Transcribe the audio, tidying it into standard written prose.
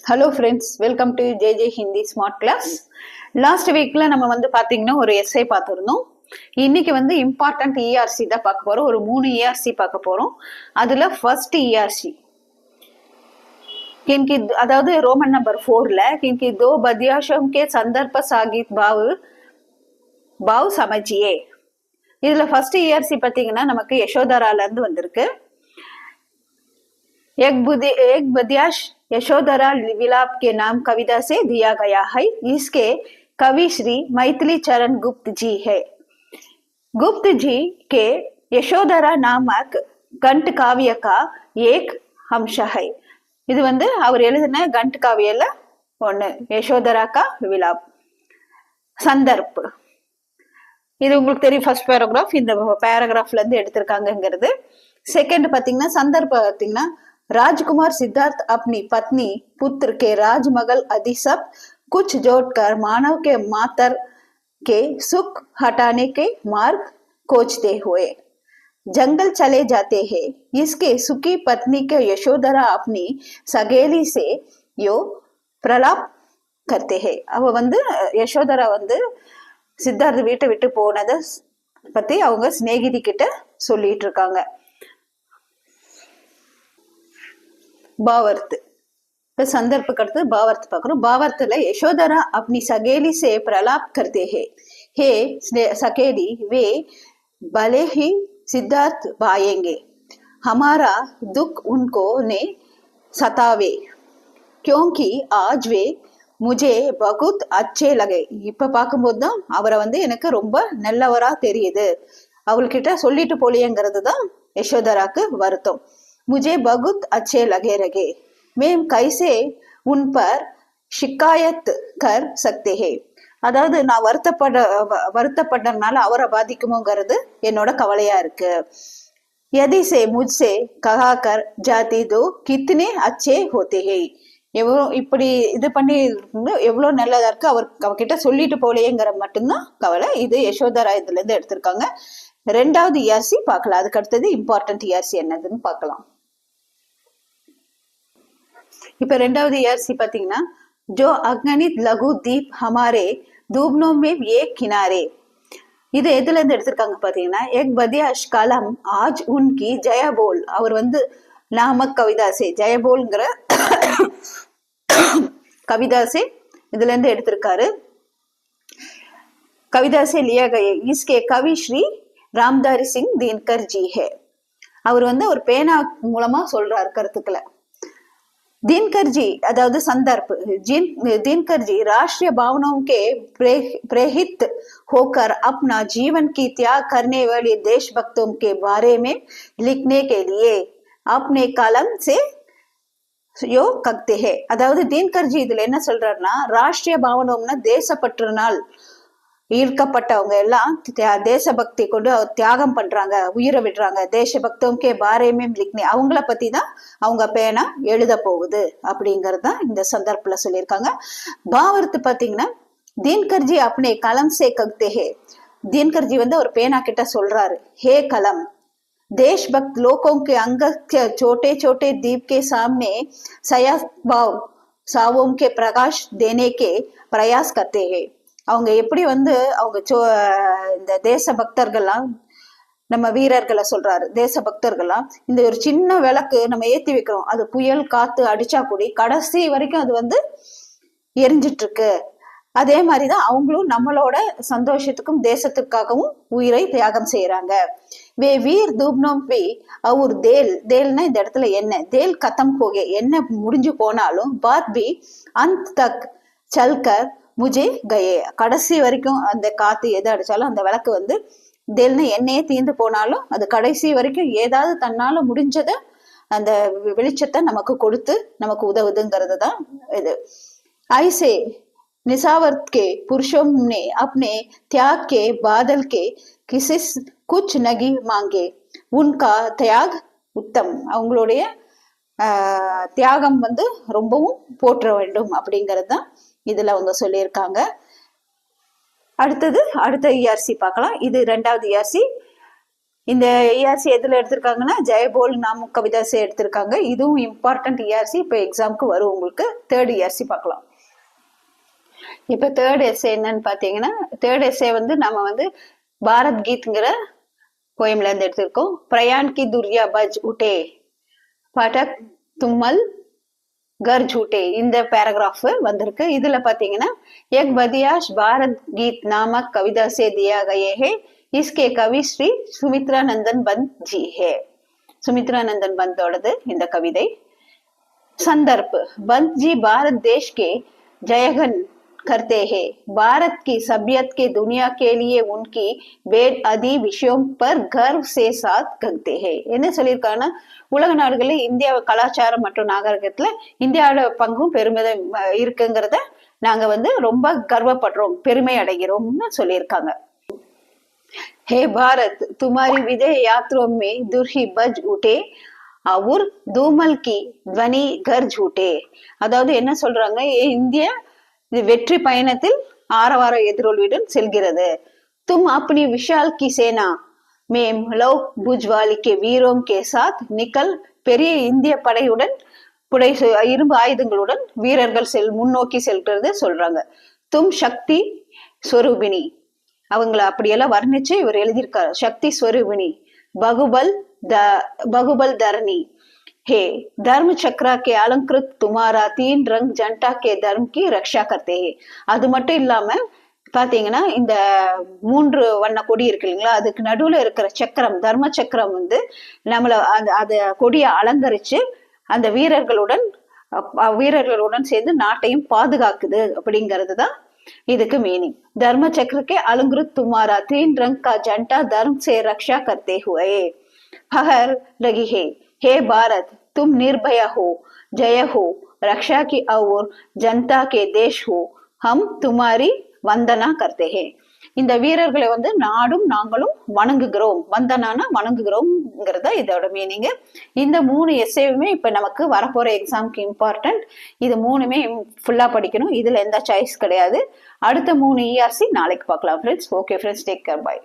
Hello friends, welcome to J Hindi smart class. Last வீக்ல நம்ம வந்து பாத்தீங்கன்னா ஒரு எஸ்ஐ பார்த்துருந்தோம். இன்னைக்கு வந்து இம்பார்ட்டன்ட் இஆர்சி தான் பார்க்க போறோம். ஒரு 3 இஆர்சி பார்க்க போறோம். அதுல ஃபர்ஸ்ட் இஆர்சி किनकी அதாவது ரோமன் நம்பர் 4ல किनकी दो बदियाशों के संदर्भ सागित भाव समझिए. இதுல ஃபர்ஸ்ட் இஆர்சி பாத்தீங்கன்னா நமக்கு யசோதரால இருந்து வந்திருக்கு. एक बदियाश यशोधरा विलाप के नाम कविता से दिया गया है. इसके कवि श्री मैथिली चरण गुप्त जी है. गुप्त जी के यशोधरा नामक गंट काव्य का एक अंश है. இது வந்து அவர் எழுதின கண்ட் காவியல ஒண்ணு, யசோதரா கா விலாப். சந்தர்ப் இது உங்களுக்கு தெரியும், ஃபர்ஸ்ட் பேராகிராஃப் இந்த பேராகிராஃப்ல இருந்து எடுத்திருக்காங்கிறது. செகண்ட் பாத்தீங்கன்னா சந்தர்ப்ப பாத்தீங்கன்னா राजकुमार सिद्धार्थ अपनी पत्नी पुत्र के राजमगल आदि सब कुछ जोड़कर मानव के मातर के सुख हटाने के मार्ग खोजते हुए जंगल चले जाते हैं. इसके सुखी पत्नी के यशोधरा अपनी सगेली से यो प्रलाप करते हैं. அவ வந்து யசோதரா வந்து சித்தார்த்த வீட்டை விட்டு போனதை பத்தி அவங்க சிநேகிதி கிட்ட சொல்லிட்டு இருக்காங்க. भावार्थ तो संदर्भ करते भावार्थ पकड़ो. भावार्थ ले यशोधरा अपनी सगेली से प्रलाप करते हैं. हे सकेली, वे भले ही सिद्धार्थ पाएंगे, हमारा दुख उनको ने सतावे, क्योंकि आज वे मुझे बहुत अच्छे लगे. இப்ப பார்க்கும்போது தான் அவரை வந்து எனக்கு ரொம்ப நல்லவரா தெரியுது. அவள்கிட்ட சொல்லிட்டு போலியங்கிறது தான் யசோதராக்கு வருத்தம். मुझे बहुत अच्छे लगे रहे, मैं कैसे उन पर शिकायत कर सकते हैं. அதாவது நான் வருத்தப்படுறதுனால அவரை பாதிக்குமோங்கிறது என்னோட கவலையா இருக்கு. यदि से मुझसे कहा कर जाती तो कितने अच्छे होते हैं. எவ்வளோ இப்படி இது பண்ணி எவ்வளோ நல்லதா இருக்கு, அவர்கிட்ட சொல்லிட்டு போலையேங்கிற மட்டும்தான் கவலை. இது யசோதரா இதுல இருந்து எடுத்திருக்காங்க. ரெண்டாவது இஆர்சி பார்க்கலாம். அதுக்கு அடுத்தது இம்பார்ட்டன்ட் இஆர்சி என்னதுன்னு பார்க்கலாம். இப்ப ரெண்டாவது இஆர்சி பாத்தீங்கன்னா जो अगणित लघु दीप हमारे डूबनों में एक किनारे. இது எதுல இருந்து எடுத்திருக்காங்க பாத்தீங்கன்னா एक बदियाश कलम आज उनकी जय बोल. அவர் வந்து நாமக் கவிதாசே ஜெயபோல்ங்கிற கவிதாசே இதுல இருந்து எடுத்திருக்காரு. கவிதாசே लिया गया. इसके कवि श्री रामधारी सिंह दिनकर जी है. அவர் வந்து ஒரு பேனா மூலமா சொல்றாரு கருத்துக்களை. दिनकर जी अदावद संदर्भ दिनकर जी राष्ट्रीय भावनाओं के प्रेरित होकर अपना जीवन की त्याग करने वाले देशभक्तों के बारे में लिखने के लिए अपने कलम से यो कहते हैं. அதாவது दिनकर जी இதுல என்ன சொல்றாருன்னா, ராஷ்டிரிய பாவனம்னா தேசப்பற்றுனால் ஈர்க்கப்பட்டவங்க எல்லாம் தேசபக்தி கொண்டு தியாகம் பண்றாங்க, உயிரை விடுறாங்க. தேசபக்தோம்கே பாரேமே லிக்னே, அவங்கள பத்தி தான் அவங்க பேனா எழுத போகுது அப்படிங்கறது தான் இந்த சந்தர்ப்பத்துல சொல்லியிருக்காங்க. பாவர்த்து பாத்தீங்கன்னா दिनकर जी अपने कलम से कहते हैं. दिनकर जी வந்து ஒரு பேனா கிட்ட சொல்றாரு, हे कलम, देशभक्त लोगों के अंग के छोटे छोटे दीप के सामने सावों के प्रकाश देने के प्रयास करते हैं. அவங்க எப்படி வந்து அவங்க இந்த தேச பக்தர்கள்லாம், நம்ம வீரர்களை சொல்றாரு, தேச பக்தர்கள்லாம் இந்த ஒரு சின்ன விளக்கு நம்ம ஏத்தி வைக்கிறோம், அது புயல் காத்து அடிச்சா கூடி கடைசி வரைக்கும் அது வந்து எரிஞ்சிட்டு இருக்கு. அதே மாதிரிதான் அவங்களும் நம்மளோட சந்தோஷத்துக்கும் தேசத்துக்காகவும் உயிரை தியாகம் செய்யறாங்க. வே வீர் தூப்னோம் பி அவர் தேல்னா இந்த இடத்துல என்ன, தேல் கத்தம் போகே, என்ன முடிஞ்சு போனாலும் பாத் பி அந்த தக் சல்கர் முஜே கயே, கடைசி வரைக்கும் அந்த காத்து எது அடிச்சாலும் அந்த விளக்கு வந்து தெல்னு எண்ணெயே தீந்து போனாலும் அது கடைசி வரைக்கும் ஏதாவது தன்னால முடிஞ்சத அந்த வெளிச்சத்தை நமக்கு கொடுத்து நமக்கு உதவுதுங்கிறது தான் இது. ஐசே निसावर्त के पुरुषों ने अपने त्याग के बादल के किसी कुछ नहीं मांगे, उनका त्याग उत्तम. அவங்களுடைய தியாகம் வந்து ரொம்பவும் போற்ற வேண்டும் அப்படிங்கிறது தான் இதுல அவங்க சொல்லியிருக்காங்க. அடுத்த இஆர்சி பார்க்கலாம். இது ரெண்டாவது இஆர்சி. இந்த ERC எதுல எடுத்திருக்காங்கன்னா ஜெயபோல் நாம கவிதாசை எடுத்திருக்காங்க. இதுவும் இம்பார்ட்டன்ட் ERC. இப்போ எக்ஸாம்க்கு வரும் உங்களுக்கு. தேர்ட் ERC பார்க்கலாம். இப்ப தேர்ட் எஸ்ஏ என்னன்னு பாத்தீங்கன்னா, தேர்ட் எஸ்ஏ வந்து நம்ம வந்து பாரத் கீத்ங்கிற போயம்ல இருந்து எடுத்திருக்கோம். பிரயான் கி துர்யா பஜ் உட்டே படக் தும்மல் கர் ஜூட்டே இந்த பேராகிராஃப் வந்திருக்கு. இதுல பாத்தீங்கன்னா எக் பதியாஷ் பாரத் கீத் நாமக் கவிதா சே தியா கயே ஹே, इसके कवि श्री सुमित्रा नंदन बंद जी है. सुमित्रा नंदन बंदोड़து இந்த कविதை. संदर्भ बंद जी भारत देश के जयगन करते हैं. भारत की सभ्यत के दुनिया के लिए उनकी बेअदी विषयों पर गर्व से साथ कहते हैं. என்ன சொல்லியிருக்காங்கன்னா, உலக நாடுகளில் இந்தியா கலாச்சாரம் மற்றும் நாகரிகத்துல இந்தியாவோட பங்கும் பெருமை இருக்குங்கிறத நாங்க வந்து ரொம்ப கர்வப்படுறோம், பெருமை அடைகிறோம்னு சொல்லியிருக்காங்க. हे भारत तुम्हारी विजय यात्रों में दुर्ही बज उठे और धूमल की ध्वनि घर झूठे. அதாவது என்ன சொல்றாங்க, இந்திய வெற்றி பயணத்தில் ஆரவார எதிரொலியுடன் செல்கிறது. तुम अपनी विशाल की सेना में लौ भुजवाली के वीरों के साथ निकल. பெரிய இந்திய படையுடன் இரும்பு ஆயுதங்களுடன் வீரர்கள் முன்னோக்கி செல்கிறது சொல்றாங்க. தும் சக்தி ஸ்வரூபிணி, அவங்கள அப்படியெல்லாம் வர்ணிச்சு இவர் எழுதியிருக்காரு. சக்தி ஸ்வரூபிணி பகுபல் தரணி हे धर्म चक्रा के अलंकृत तुम्हारा 3 रंग जनता के धर्म की रक्षा करते हैं. அது மட்டும் இல்லாம பாத்தீங்கன்னா இந்த 3 வண்ண கொடி இருக்கு இல்லைங்களா, அதுக்கு நடுவுல இருக்கிற சக்கரம், தர்ம சக்கரம் வந்து நம்மள அந்த கொடியை அலங்கரிச்சு அந்த வீரர்களுடன் சேர்ந்து நாட்டையும் பாதுகாக்குது அப்படிங்கிறது தான் இதுக்கு மீனிங். धर्म चक्र के अलंकृत तुम्हारा 3 रंग का झंडा धर्म से रक्षा करते हुए फहर लगी है. हे भारत तुम निर्भय हो, जय हो, रक्षा की और जनता के देश हो, हम तुम्हारी वंदना करते हैं. இந்த வீரர்களை வந்து நாடும் நாங்களும் வணங்குகிறோம். வந்தனானா வணங்குகிறோம்ங்கிறத இதோட மீனிங். இந்த 3 எஸ்ஏவுமே இப்ப நமக்கு வரப்போற எக்ஸாம்க்கு இம்பார்ட்டன்ட். இது 3மே ஃபுல்லா படிக்கணும். இதுல எந்த சாய்ஸ் கிடையாது. அடுத்த 3 ERC நாளைக்கு பார்க்கலாம் friends. Okay friends, take care, by.